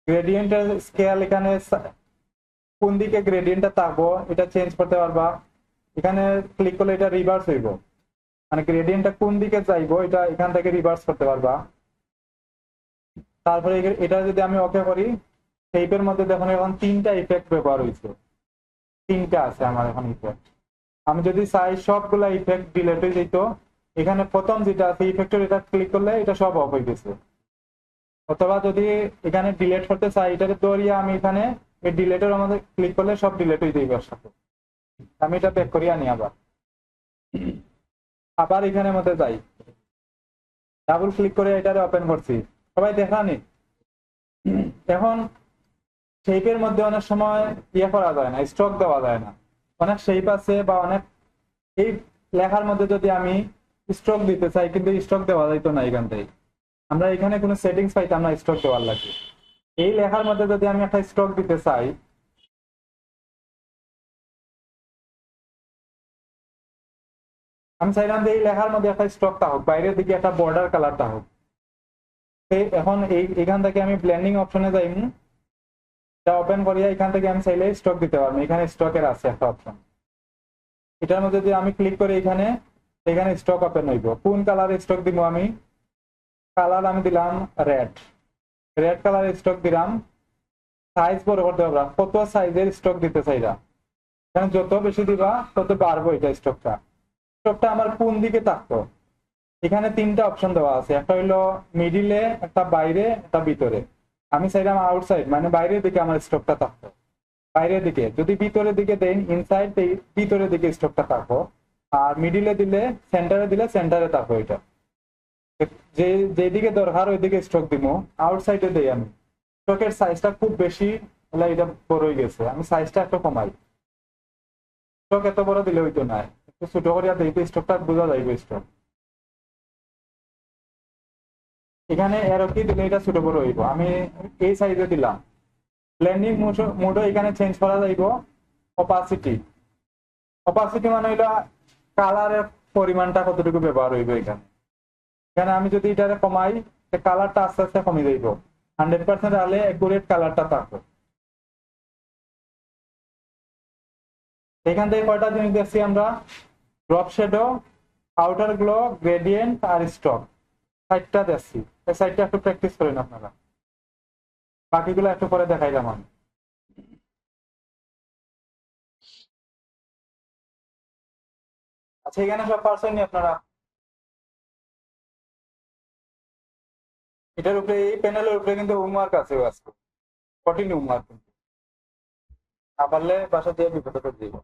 গ্রেডিয়েন্টের স্কেল, এখানে কোন দিকে গ্রেডিয়েন্টটা থাকবো এটা চেঞ্জ করতে পারবা। এখানে ক্লিক করলে এটা রিভার্স হইব, মানে গ্রেডিয়েন্টটা কোন দিকে যাইবো এটা এখান থেকে রিভার্স করতে পারবা। তারপরে এটা যদি আমি ওকে করি, শেপের মধ্যে দেখুন এখন 3টা ইফেক্ট ব্যবহার হয়েছে, 3টা আছে আমার এখন ইফেক্ট। আমি যদি চাই সবগুলা ইফেক্ট ডিলেট হয়ে যেত, এখানে প্রথম যেটা আছে ইফেক্টের, এটা ক্লিক করলে এটা সব অফ হয়ে গেছে। অথবা যদি এখানে ডিলেট করতে চাই, এটাকে দৌড়িয়ে আমি এখানে এই ডিলেটের আমাদের ক্লিক করলে সব ডিলেট হয়ে যাবে এর সাথে। আমি এটা ব্যাক করিয়ে আনি, আবার আবার এখানের মধ্যে যাই, ডাবল ক্লিক করে এটারে ওপেন করছি। সবাই দেখানি এখন শেপের মধ্যে অনেক সময় ইয়ে করা যায় না, স্ট্রোক দেওয়া যায় না। অনেক শেপ আছে বা অনেক এই লেখার মধ্যে যদি আমি স্ট্রোক দিতে চাই কিন্তু স্ট্রোক দেওয়া যাইতো না এখান থেকে। আমরা এখানে কোনো সেটিংস পাইতাম না স্ট্রোক দেওয়ার লাগে। এই লেখার মধ্যে যদি আমি একটা স্ট্রোক দিতে চাই, আমি চাইলাম যে এই লেখার মধ্যে একটা স্ট্রোকটা হোক, বাইরের দিকে একটা বর্ডার কালারটা হোক। এখন এখান থেকে আমি ব্লেন্ডিং অপশনে যাই, এটা ওপেন করিয়া এখান থেকে আমি চাইলে স্ট্রোক দিতে পারবো। এখানে স্ট্রোকের আছে একটা অপশন, এটার মধ্যে যদি আমি ক্লিক করি এখানে, এখানে স্টক ওপেন হইব। কোন কালারের স্টক দিব আমি? কালার আমি দিলাম রেড, রেড কালারের স্টক দিলাম। সাইজ বড় করতে পারবা, কত সাইজের স্টক দিতে চাইরা। এখানে যত বেশি দিবা তত বাড়বো এটা স্টকটা। স্টকটা আমার কোন দিকে থাকতো, এখানে 3টা অপশন দেওয়া আছে, একটা হইলো মিডিলে, একটা বাইরে, একটা ভিতরে। আমি চাইলাম আউটসাইড, মানে বাইরের দিকে আমার স্টকটা থাকতো। বাইরের দিকে যদি ভিতরের দিকে দেন, ইনসাইড ভিতরের দিকে স্টকটা থাকবো। আর মিডিলে দিলে, সেন্টারে দিলে সেন্টারে থাকবো। এটা যে যেদিকে দরকার ওইদিকে স্টক দিব। আউটসাইডে দেই আমি, স্টকের সাইজটা খুব বেশি হলে এটা বড় হয়ে গেছে, আমি সাইজটা একটু কমাই। স্টক এত বড় দিলে হইতো না, একটু ছোট করিয়া দিই তো স্টকটা বোঝা যাইবে স্টক। এখানে এরো কি দিলে এটা ছোট বড় হইব, আমি এই সাইজে দিলাম। ব্লেন্ডিং মোডও এখানে চেঞ্জ করা যাইব। অপাসিটি, অপাসিটি মানে হইলো কালারের পরিমাণটা কতটুকু ব্যবহার হইব। এখানে এখানে আমি যদি এটারে কমাই, কালারটা আস্তে আস্তে কমে যাইব। 100% আলে একুরেট কালারটা থাকবে। এখান থেকে কয়টা জিনিস দেখছি আমরা? Drop shadow, outer glow, gradient আর স্টক, 5টা দেখছি। এই 5টা একটু প্র্যাকটিস করেন আপনারা, বাকিগুলো একটু পরে দেখাইলাম আমি। আচ্ছা, এখানে সব পারছেন নি আপনারা? এটার উপরে, এই প্যানেলের উপরে কিন্তু হোমওয়ার্ক আছে আজকে, কঠিন হোমওয়ার্ক কিন্তু, না পারলে বাসা দিয়ে বিপদে পড়ে দিব।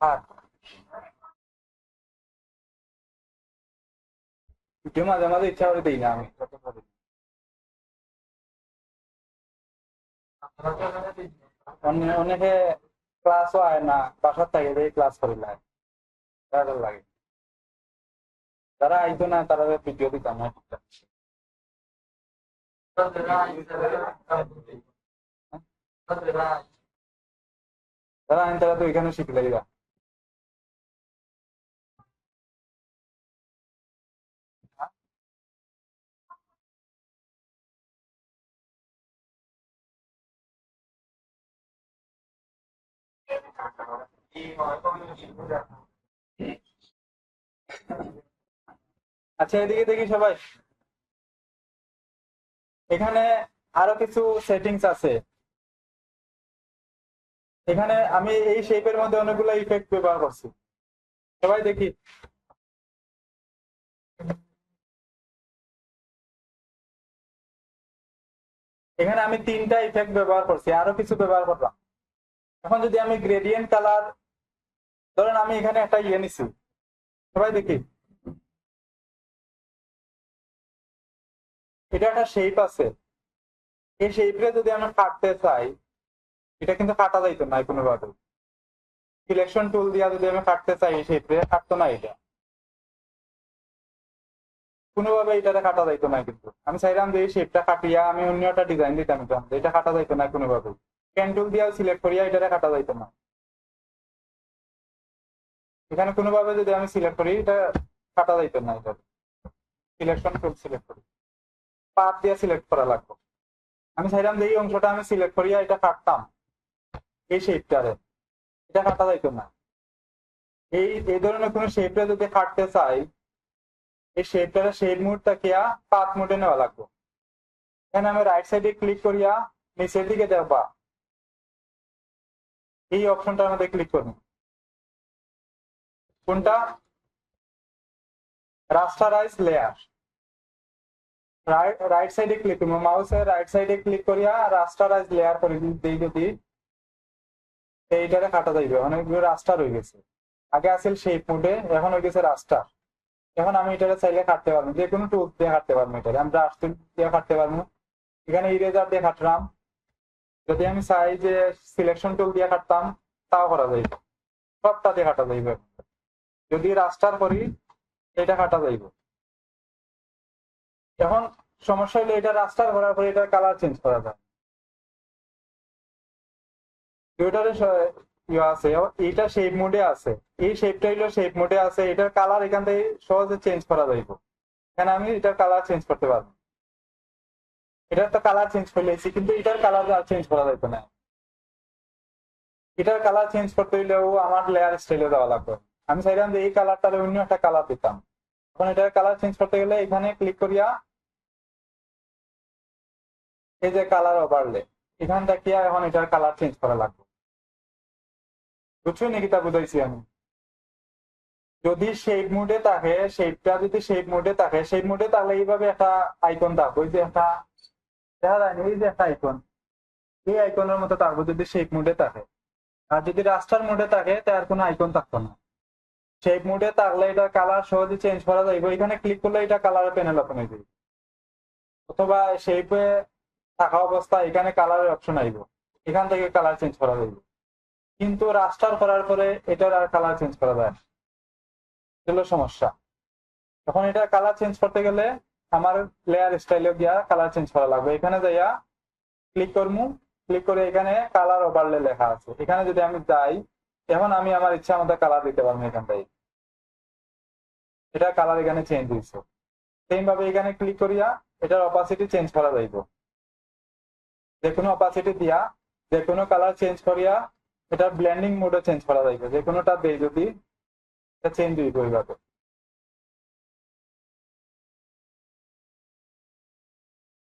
আর ভিডিও মাঝে মাঝে ইচ্ছা করে দিই না আমি, অনেকে ক্লাসও আয় না, বাসার থাকে ক্লাস করে লাগে। যারা আইতো না তারা ভিডিও দিতাম না ঠিকঠাক। যারা আইন তারা তো এখানে শিখলে আচ্ছা, এদিকে দেখি সবাই। এখানে আরো কিছু সেটিংস আছে। এখানে আমি এই শেপের মধ্যে অনেকগুলো ইফেক্ট ব্যবহার করছি, সবাই দেখি। এখানে আমি 3টা ইফেক্ট ব্যবহার করছি, আরো কিছু ব্যবহার করলাম। এখন যদি আমি গ্রেডিয়েন্ট কালার, ধরেন আমি এখানে একটা ইয়ে নিছি, সবাই দেখি। এটা একটা শেপ আছে, এই শেপে যদি আমি কাটতে চাই, এটা কিন্তু কাটা যাইতো না কোনোভাবে। সিলেকশন টুল দিয়া যদি আমি কাটতে চাই এই শেপে, কাটতো না এটা কোনোভাবে, এটাতে কাটা যাইতো না। কিন্তু আমি চাইলাম যে এই শেপটা কাটিয়া আমি অন্য একটা ডিজাইন দিতাম, এটা কাটা যাইতো না কোনোভাবে। পেন টুল দিয়া সিলেক্ট করিয়া এটাতে কাটা যাইতো না। এখানে কোনোভাবে যদি আমি সিলেক্ট করি, এটা কাটা যাইতো না। এটা সিলেকশন টুল সিলেক্ট করি, পাথ দিয়ে সিলেক্ট করা লাগবে। আমি চাইলাম যে এই অংশটা আমি সিলেক্ট করিয়া এটা কাটতাম, এই শেপটারে, এটা কাটা যাইতো না। এই ধরনের কোনো শেপটা যদি কাটতে চাই, এই শেপটারে শেপ মোড তাকিয়া পাথ মোডে নেওয়া লাগবে। এখানে আমি রাইট সাইডে ক্লিক করিয়া নিচের দিকে দেখবা, এই অপশনটার মধ্যে ক্লিক করবো। কোনটা? Rasterise layer. রাইট সাইডে ক্লিক করবো, মাউসের রাইট সাইডে ক্লিক করিয়া রাস্টারাইজ লেয়ার করে দিই। যদি এইটারে কাটা যাইবে, অনেকগুলো রাস্টার হয়ে গেছে। আগে আসল শেপ মোডে, এখন হয়ে গেছে রাস্টার। এখন আমি এটারে চাইলে কাটতে পারবো, যে কোনো টুল দিয়ে কাটতে পারবো। এটারে আমি ব্রাশ টুল দিয়ে কাটতে পারবো, এখানে ইরেজার দিয়ে কাটলাম। যদি আমি চাই যে সিলেকশন টুল দিয়ে কাটতাম, তাও করা যাইবে, সবটা দিয়ে কাটা যাইবে। যদি রাস্টার করি, এটা কাটা যাইবে। এখন সমস্যা হলো, এটা রাস্টার করার পরে এটার কালার চেঞ্জ করা যায়। দুইটারে ইয়ে আছে, এইটা শেপ মোডে আছে, এই শেপটা হইলো শেপ মোডে আছে, এটার কালার এখান থেকে সহজে চেঞ্জ করা যাইব। এখানে আমি এটার কালার চেঞ্জ করতে পারবো। এটার তো কালার চেঞ্জ করে লেছি, কিন্তু এটার কালার আর চেঞ্জ করা যাইতো না। এটার কালার চেঞ্জ করতে হইলেও আমার লেয়ার স্টাইলে দেওয়া লাগবে। আমি চাইলাম যে এই কালারটারে অন্য একটা কালার দিতাম। এখন এটার কালার চেঞ্জ করতে গেলে এখানে ক্লিক করিয়া এই যে কালার ওভারলে, এখান থেকে এখন এটার কালার চেঞ্জ করা লাগবে। বুঝছো নাকি? তা বুঝাইছি আমি। যদি শেপ মোডে থাকে, শেপটা যদি শেপ মোডে থাকে, শেপ মোডে তাহলে এইভাবে একটা আইকন থাকবে, ওই যে একটা দেখা যায় না, এই যে একটা আইকন, এই আইকনের মতো থাকবে যদি শেপ মোডে থাকে। আর যদি রাস্টার মোডে থাকে, তার কোনো আইকন থাকতো না। শেপ মোডে থাকলে এটা কালার সহজে চেঞ্জ করা যাইবে, এখানে ক্লিক করলে এটা কালারের প্যানেল ওপেন হয়ে যাবে। অথবা শেপে থাকা অবস্থা এখানে কালারের অপশন আইব, এখান থেকে কালার চেঞ্জ করা যাইবে। কিন্তু রাস্টার করার পরে এটার আর কালার চেঞ্জ করা যায় না, এগুলো সমস্যা। তখন এটা কালার চেঞ্জ করতে গেলে আমার লেয়ার স্টাইলে গিয়া কালার চেঞ্জ করা লাগবে। এখানে যাইয়া ক্লিক করবো, ক্লিক করে এখানে কালার ওভারলে লেখা আছে, এখানে যদি আমি যাই, এখন আমি আমার ইচ্ছা মতো কালার দিতে পারবো। এখান থেকে এটা কালার এখানে চেঞ্জ হয়েছে। সেম ভাবে এখানে ক্লিক করিয়া এটার অপাসিটি চেঞ্জ করা যাইব, যে কোনো অপাসিটি দিয়া যে কোনো কালার চেঞ্জ করিয়া এটার ব্লেন্ডিং মোডে চেঞ্জ করা যাইবে। যে কোনোটা দেই যদি, এটা চেঞ্জ হইব ওইভাবে।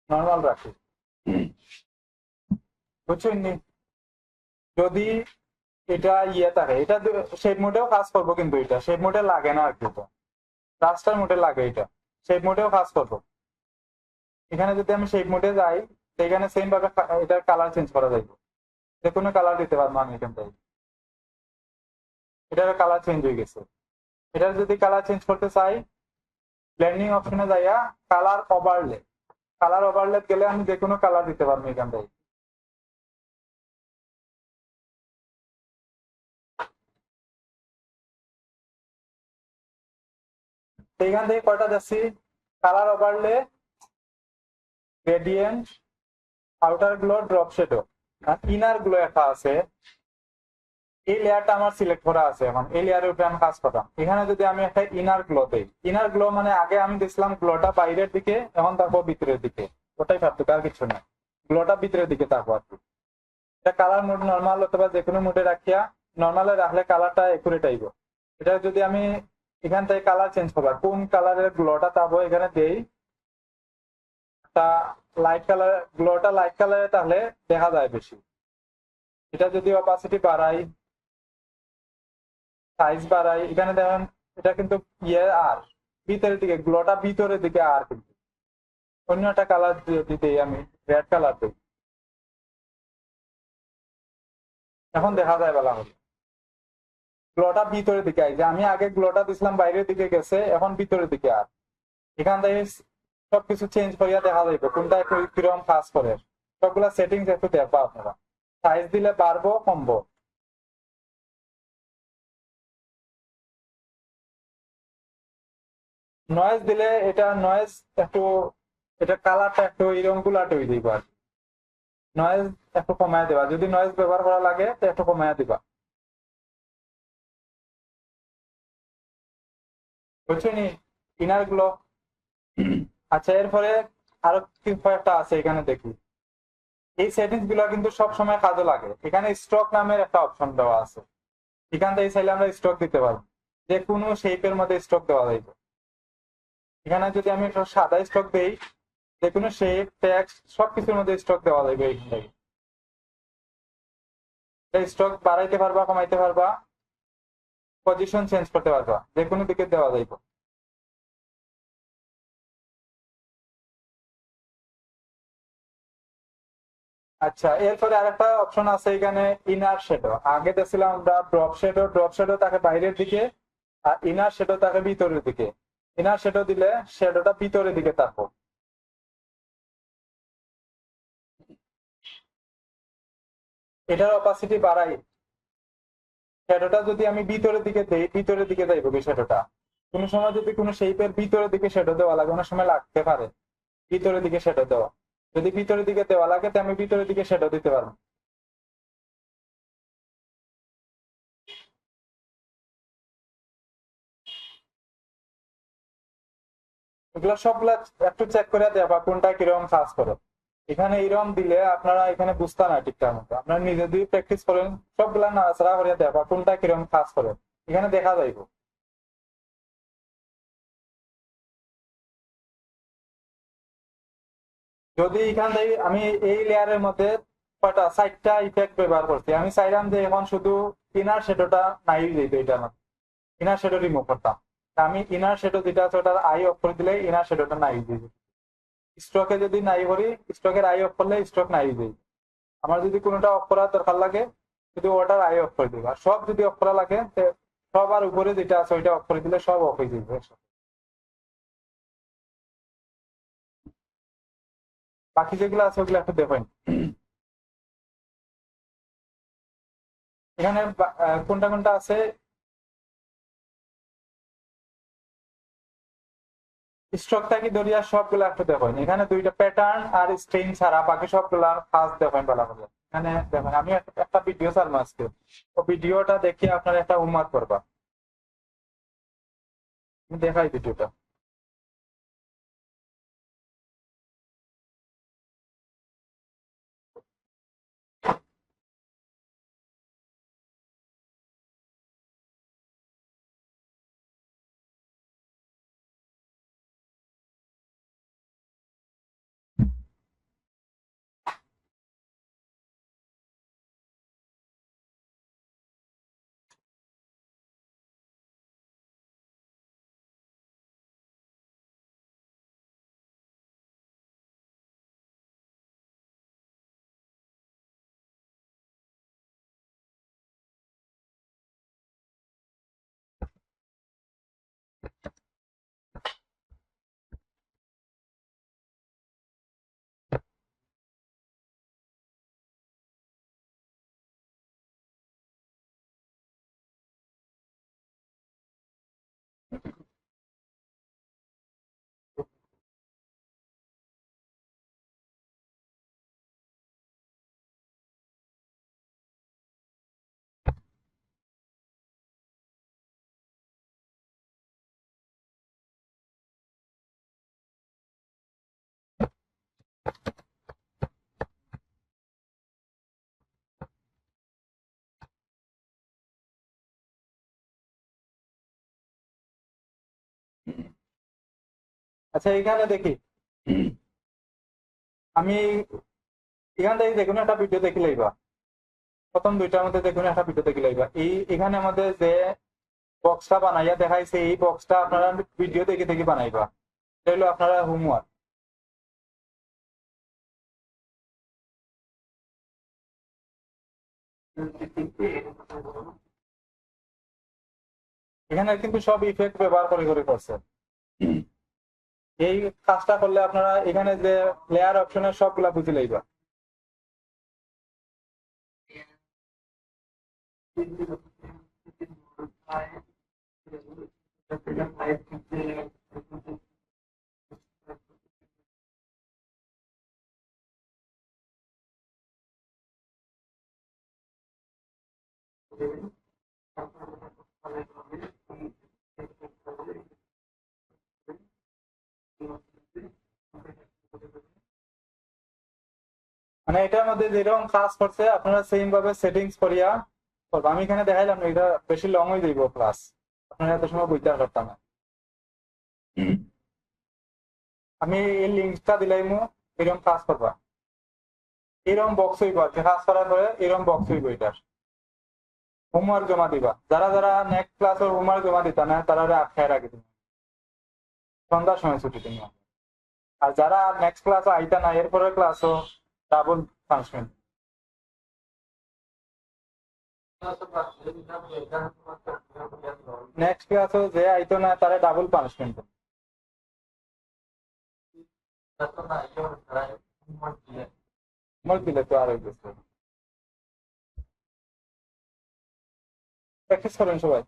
নর্মাল রাখি, বুঝছেন নি? যদি এটা ইয়ে থাকে, এটা শেপ মোডেও কাজ করবো, কিন্তু এটা শেপ মোডে লাগে না আর কি, এটা রাস্টার মোডে লাগে। এটা শেপ মোডেও কাজ করবো। এখানে যদি আমি শেপ মোডে যাই, সেখানে সেম ভাবে এটার কালার চেঞ্জ করা যাইবে, যে কোনো কালার দিতে পারবো আমি এখান থেকে। এটার কালার চেঞ্জ হয়ে গেছে। এটার যদি কালার চেঞ্জ করতে চাই, ব্লেন্ডিং অপশনে যাইয়া কালার ওভারলে, কালার ওভারলে গেলে আমি যে কোনো কালার দিতে পারবো এখান থেকে। এইখান থেকে কয়টা যাচ্ছি, colour overlay, gradient, outer glow, drop shadow, আর ইনার গ্লো একটা আছে। এই লেয়ারটা আমার সিলেক্ট করা আছে, এখন এই লেয়ারের উপরে আমি কাজ করলাম। এখানে যদি আমি একটা ইনার গ্লো দেই, ইনার গ্লো মানে আগে আমি দিছিলাম গ্লোটা বাইরের দিকে, এখন তারপর ভিতরের দিকে, ওটাই পার্থক্য, আর কিছু না। গ্লোটা ভিতরের দিকে থাকবো আর কি। এটা কালার মোড নর্মাল অথবা যে কোনো মোডে রাখিয়া নর্মালে রাখলে কালারটা একুরেট আইব। এটা যদি আমি এখান থেকে কালার চেঞ্জ করবো, কোন কালারের গ্লোটা তাবো এখানে দেই, একটা লাইট কালার, গ্লোটা লাইট কালারে তাহলে দেখা যায় বেশি। এটা যদি অপাসিটি বাড়াই, সাইজ বাড়াই, এখানে দেখেন এটা কিন্তু ইয়ে আর ভিতরের দিকে, গ্লোটা ভিতরের দিকে আর কিন্তু অন্য একটা কালার যদি দিই, আমি রেড কালার দিই, এখন দেখা যায় বেলা হলো গ্লোটা ভিতরের দিকে আই, যে আমি আগে গ্লোটা দিছিলাম বাইরের দিকে গেছে, এখন ভিতরের দিকে আর এখান থেকে সবকিছু চেঞ্জ করিয়া দেখা যাইবে কোনটা একটু কিরকম কাজ করে। সবগুলা সেটিংস একটু দেখবা আপনারা, সাইজ দিলে বাড়বো কমবো। নয়েজ দিলে এটা নয়েজ একটু, এটা কালারটা একটু এরকম গুলাট হয়ে দিবা, নয়েজ একটু কমায় দেবা, যদি নয়েজ ব্যবহার করা লাগে তো একটু কমায় দিবা, বুঝছো নি ইনার গুলো। আচ্ছা, এরপরে আরো কি কয়েকটা আছে এখানে দেখি। এই সেটিংস গুলো কিন্তু সব সময় কাজে লাগে। এখানে স্টক নামের একটা অপশন দেওয়া আছে, এখান থেকে চাইলে আমরা স্টক দিতে পারবো, যে কোনো শেপের মধ্যে স্টক দেওয়া যাইবে। এখানে যদি আমি একটা সাদা স্টক দেই, যে কোনো শেপ, ট্যাক্স সবকিছুর মধ্যে স্টক দেওয়া যাবে এখান থেকে। স্টক বাড়াইতে পারবা, কমাইতে পারবা, পজিশন চেঞ্জ করতে পারবা, যে কোনো দিকে দেওয়া যাইবে। আচ্ছা, এরপরে আরেকটা অপশন আছে এখানে, ইনার শেডো। আগে দেখছিলাম আমরা ড্রপ শেডো, ড্রপ শেডো থাকে বাইরের দিকে, আর ইনার শেডো থাকে ভিতরের দিকে। ইনার শেডো দিলে শেডোটা ভিতরের দিকে থাকবো। এটার অপাসিটি বাড়াই, শ্যাডোটা যদি আমি ভিতরের দিকে দেই, ভিতরের দিকে যাইব কি শ্যাডোটা। কোনো সময় যদি কোনো শেপের ভিতরের দিকে শ্যাডো দেওয়া লাগে, অনেক সময় লাগতে পারে ভিতরের দিকে শ্যাডো দেওয়া। যদি ভিতরের দিকে দেওয়া লাগে তো আমি ভিতরের দিকে শ্যাডো দিতে পারবো। এগুলো সবগুলা একটু চেক করে দেবা কোনটা কিরকম কাজ করে। এখানে এরকম দিলে আপনারা এখানে বুঝতে না ঠিকঠাক মতো, আপনারা নিজে যদি প্র্যাকটিস করেন সবগুলা নাড়াচাড়া করে দেবা কোনটা কিরকম কাজ করে, এখানে দেখা যাইব। যদি এখান থেকে আমি এই লেয়ারের মধ্যে কয়টা 4টা ইফেক্ট ব্যবহার করছি, আমি চাইলাম যে এখন শুধু ইনার শেডোটা নাই যেত, এটা আমার ইনার শেডো রিমুভ করতাম। তা আমি ইনার শেডো যেটা আছে ওটার আই অফ করে দিলে ইনার শেডোটা নাই দিয়ে দিই। স্ট্রোকে যদি নাই করি, স্ট্রোকের আই অফ করলে স্ট্রোক নাই দিই। আমার যদি কোনোটা অফ করার দরকার লাগে, শুধু ওটার আই অফ করে দিব। আর সব যদি অফ করা লাগে সব আর উপরে যেটা আছে ওইটা অফ করে দিলে সব অফ হয়ে যাবে। বাকি যেগুলো আছে ওগুলো একটু দেখেন। এখানে কোনটা কোনটা আছে, স্ট্রোক থাকি ধরিয়া সবগুলো একটু দেখেন। এখানে দুইটা প্যাটার্ন আর স্ট্রেন ছাড়া বাকি সবগুলা কাজ দেখেন ভালো করে। এখানে দেখেন আমি একটা ভিডিও ছাড়বো আজকে, ও ভিডিওটা দেখে আপনারা একটা হোমওয়ার্ক করবা। আমি দেখাই ভিডিওটা। আচ্ছা এখানে দেখি, আমি এখান থেকে দেখুন একটা ভিডিও দেখি লইবা, প্রথম দুইটার মধ্যে দেখুন একটা ভিডিও দেখি লইবা। এই এখানে আমাদের যে বক্সটা বানাইয়া দেখাইছে, এই বক্সটা আপনারা ভিডিও দেখে দেখে বানাইবা। এটা হলো আপনারা হোমওয়ার্ক। এখানে কিন্তু সব ইফেক্ট ব্যবহার করে করে করছে। এই কাজটা করলে আপনারা এখানে যে প্লেয়ার অপশনের সবগুলা বুঝে লইবা। মানে এটার মধ্যে যেরকম কাজ করছে আপনারা সেম ভাবে সেটিংস করিয়া করবা। আমি এখানে দেখাইলাম না, এটা বেশি লং হয়ে যাইব ক্লাস, আপনারা এত সময় বুঝতে পারতাম না। আমি এই লিঙ্কটা দিলাইমু, এরকম কাজ করবা। এরকম বক্স হইব আর কি, কাজ করার পরে এরকম বক্স হইব। এটার হোমওয়ার্ক জমা দিবা। যারা যারা নেক্সট ক্লাসের হোমওয়ার্ক জমা দিতা না তারা আটকায় রাখি তুমি, সন্ধ্যার সময় ছুটি তুমি। আর যারা নেক্সট ক্লাস আইতা না, এরপরের ক্লাসও ডাবল পানিশমেন্ট। নেক্সট ক্লাসও যে আইতো না তারা ডাবল পানিশমেন্ট। হোমওয়ার্ক দিলে তো আর হইতেছে। প্র্যাকটিস করেন সবাই।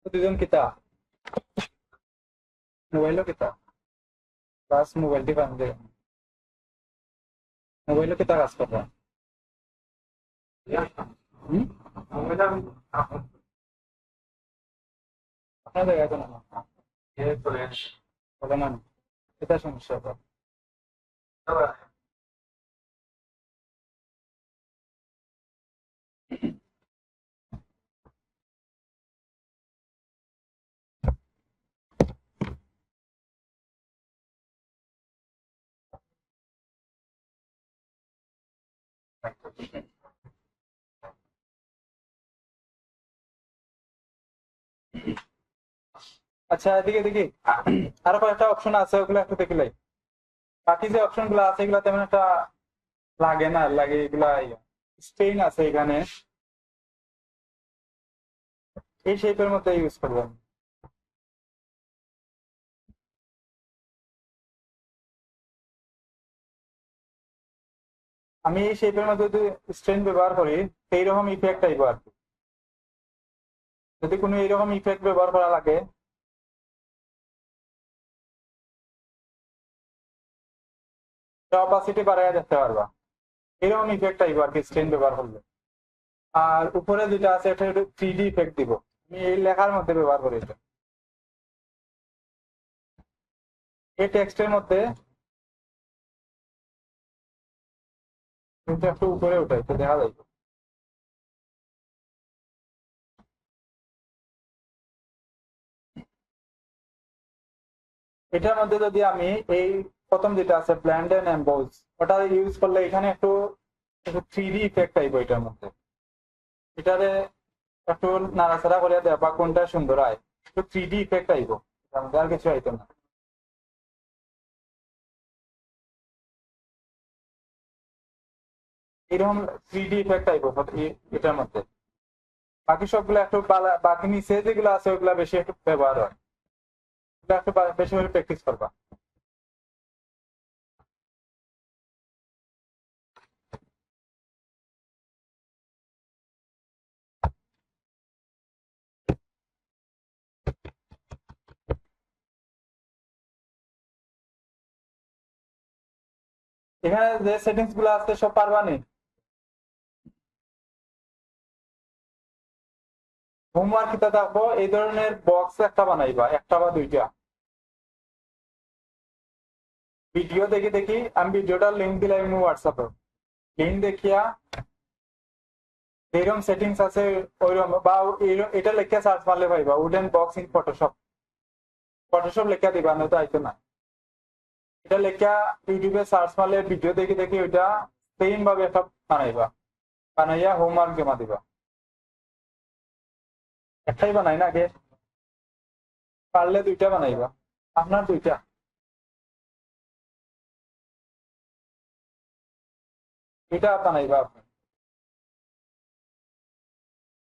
দুজন কিতা মোবাইলও কিতা বাস মোবাইলটি বান্ধে মোবাইলও কিতা কাজ করবা হুম আপনার জায়গায় কোনো না বলে না এটা সমস্যা হবে আচ্ছা এদিকে দেখি আরো কয়েকটা অপশন আছে ওগুলো একটু দেখিলাই বাকি যে অপশন গুলো আছে এগুলো তেমন একটা লাগে না লাগে এগুলা স্পেন আছে এখানে এই শেপের মধ্যে ইউজ করবেন আমি এই শেপের মধ্যে যদি স্ট্রেন ব্যবহার করি এইরকম ইফেক্ট আইব আর কি যদি কোনো এইরকম ইফেক্ট ব্যবহার করা লাগে অপাসিটি বাড়াইয়া দেখতে পারবা এরকম ইফেক্ট আইব আর কি স্ট্রেন ব্যবহার করলে আর উপরে যেটা আছে এটা একটু 3D ইফেক্ট দিব আমি এই লেখার মধ্যে ব্যবহার করি এটা এই টেক্সটের মধ্যে এটা একটু উপরে উঠাই তো দেখা যায় এটার মধ্যে যদি আমি এই প্রথম যেটা আছে ব্ল্যান্ড এন্ড এমবোজ ওটা ইউজ করলে এখানে একটু 3D ইফেক্ট আইব এটার মধ্যে এটারে একটু নাড়াচাড়া করে দেয় বা কোনটা সুন্দর হয় একটু 3D ইফেক্ট আইব এটার মধ্যে আর কিছু আইতো না এরকম 3D ইফেক্ট আইব এটার মধ্যে বাকি সবগুলো একটু বাকি নিচে যেগুলো আছে ওগুলা বেশি একটু ব্যবহার হয় ওগুলো একটু বেশি করে প্র্যাকটিস করবা এখানে যে সেটিংস গুলো আছে সব পারবা নি হোমওয়ার্ক কিতা থাকবো এই ধরনের বক্স একটা বানাইবা একটা বা দুইটা ভিডিও দেখি দেখি আমি ভিডিওটার লিঙ্ক দিলাম হোয়াটসঅ্যাপে লিঙ্ক দেখিয়া এরকম সেটিংস আছে ওইরকম বা এটা লেখা সার্চ মারলে পাইবা wooden box in Photoshop Photoshop লেখা দিবা নয়তো আইতো না এটা লেখা ইউটিউবে সার্চ মারলে ভিডিও দেখি দেখি ওইটা সেম ভাবে একটা বানাইবা বানাইয়া হোমওয়ার্ক জমা দিবা একটাই বানাই না আগে পারলে দুইটা বানাইবা আপনার দুইটা দুইটা বানাইবা আপনি